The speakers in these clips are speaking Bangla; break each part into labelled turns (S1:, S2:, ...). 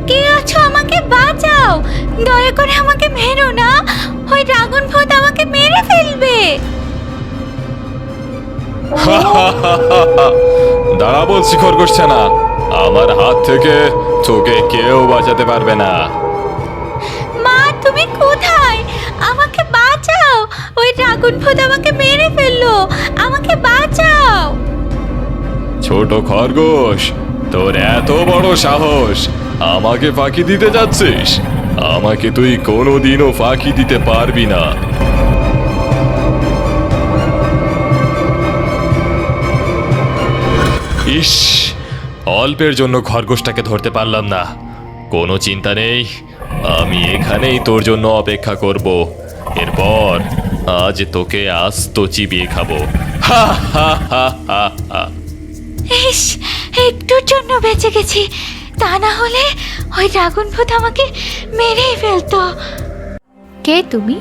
S1: কে আছো, আমাকে বাঁচাও, দয়া করে আমাকে মেরো না, ওই ড্রাগন ভূত আমাকে মেরে ফেলবে।
S2: দাঁড়া বলছি খরগোশ ছানা, আমার হাত থেকে তোকে কেউ বাঁচাতে পারবে না।
S1: মা তুমি কোথায়, আমাকে বাঁচাও, ওই ড্রাগন ভূত আমাকে মেরে ফেললো, আমাকে বাঁচাও।
S2: ছোট খরগোশ, তোর এত বড় সাহস, আমাকে ফাঁকি দিতে যাচ্ছিস? আমাকে তুই কোনোদিনও ফাঁকি দিতে পারবি না। ইস, অল্পের জন্য খরগোশটাকে ধরতে পারলাম না। কোনো চিন্তা নেই, আমি এখানেই তোর জন্য অপেক্ষা করব। এরপর আজ তোকে আস্ত চিবিয়ে খাবো। হা হা হা হা হা।
S1: ইস, একটুর জন্য বেঁচে গেছি, তা না হলে ওই ড্রাগন ভূত আমাকে মেরেই ফেলতো। কে তুমি?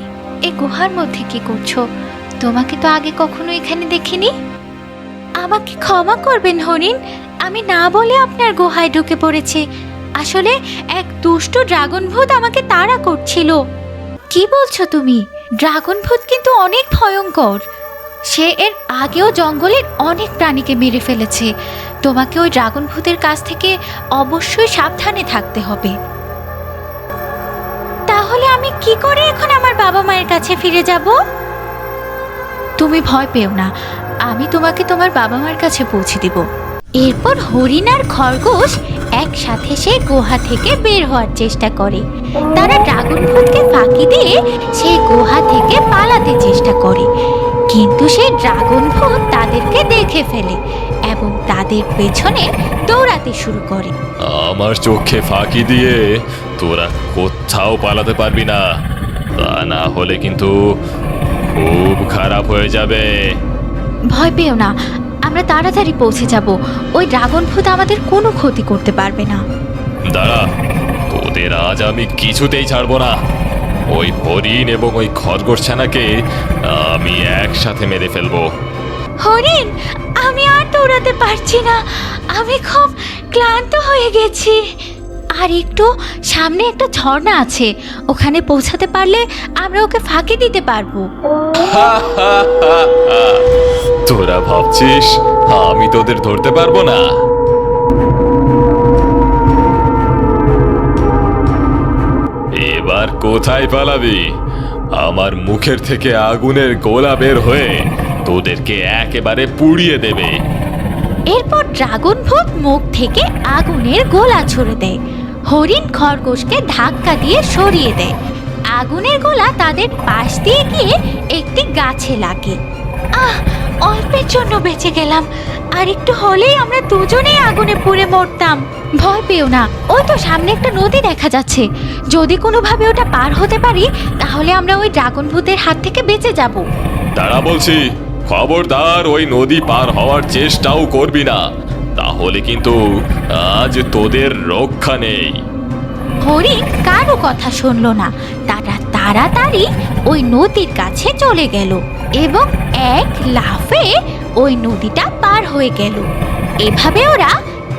S1: এই গুহার মধ্যে কি করছো? তোমাকে তো আগে কখনো এখানে দেখিনি। আমাকে ক্ষমা করবেন হরিণ, আমি না বলে আপনার গুহায় ঢুকে পড়েছি। আসলে এক দুষ্ট ড্রাগন ভূত আমাকে তাড়া করছিল। কি বলছো তুমি? ড্রাগন ভূত কিন্তু অনেক ভয়ঙ্কর, সে এর আগেও জঙ্গলের অনেক প্রাণীকে মেরে ফেলেছে। তোমাকে ওই ড্রাগন ভূতের কাছ থেকে অবশ্যই সাবধানে থাকতে হবে। তাহলে আমি কি করে এখন আমার বাবা মায়ের কাছে ফিরে যাব? তুমি ভয় পেও না, আমি তোমাকে তোমার বাবা মার কাছে পৌঁছে দিব। এরপর হরিণ আর খরগোশ একসাথে সেই গুহা থেকে বের হওয়ার চেষ্টা করে। তারা ড্রাগন ভূতকে ফাঁকি দিয়ে সেই গুহা থেকে পালাতে চেষ্টা করে, কিন্তু সেই ড্রাগন ভূত তাদেরকে দেখে ফেলে এবং তাদের পেছনে দৌড়াতে শুরু করে।
S2: আমার চোখে ফাঁকি দিয়ে তোরা কোথাও পালাতে পারবি না, তা না হলে কিন্তু খুব খারাপ হয়ে যাবে।
S1: ভয় পেও না, আমরা তাড়াতাড়ি পৌঁছে যাব, ওই ড্রাগন ভূত আমাদের কোনো ক্ষতি করতে পারবে না।
S2: দাঁড়া, তোদের আজ আমি কিছুতেই ছাড়বো না। ওই হরিণ এবং ওই খরগোশ ছানাকে আমি একসাথে মেরে ফেলবো।
S1: হরিণ, আমি আর দৌড়াতে পারছি না, আমি খুব ক্লান্ত হয়ে গেছি। আর একটু সামনে একটা ঝর্ণা আছে, ওখানে পৌঁছাতে পারলে আমরা ওকে ফাঁকি দিতে পারবো।
S2: তোরা ভাবছিস আমি তোদের ধরতে পারবো না? এবার কোথায় পালাবি? আমার মুখের থেকে আগুনের গোলা বের হয়ে তোদেরকে একেবারে পুড়িয়ে দেবে।
S1: এরপর ড্রাগন ভূত মুখ থেকে আগুনের গোলা ছুড়ে দেয়। হরিণ খরগোশকে ধাক্কা দিয়ে সরিয়ে দেয়। আগুনের গোলা তাদের পাশ দিয়ে গিয়ে একটি গাছে লাগে। অল্পের জন্য বেঁচে গেলাম, আর একটু হলেই আমরা দুজনেই আগুনে পুড়ে মরতাম। ভয় পেও না, ওই তো সামনে একটা নদী দেখা যাচ্ছে, যদি কোনোভাবে ওটা পার হতে পারি তাহলে আমরা ওই ড্রাগন ভূতের হাত থেকে বেঁচে যাব।
S2: দাঁড়া বলছি, খবরদার ওই নদী পার হওয়ার চেষ্টাও করবি না, তাহলে কিন্তু আজ তোদের রক্ষা নেই।
S1: হরিণ কারো কথা শুনলো না, তারা তাড়াতাড়ি ওই নদীর কাছে চলে গেল এবং এক লাফে ওই নদীটা পার হয়ে গেল। এভাবে ওরা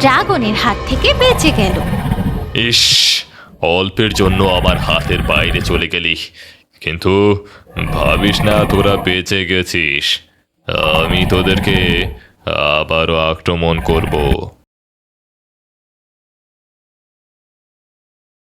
S1: ড্রাগনের হাত থেকে বেঁচে গেল।
S2: ইস, অল্পের জন্য আমার হাতের বাইরে চলে গেলি, কিন্তু ভাবিস না তোরা বেঁচে গেছিস। আমি তোদেরকে আবারও আক্রমণ করব।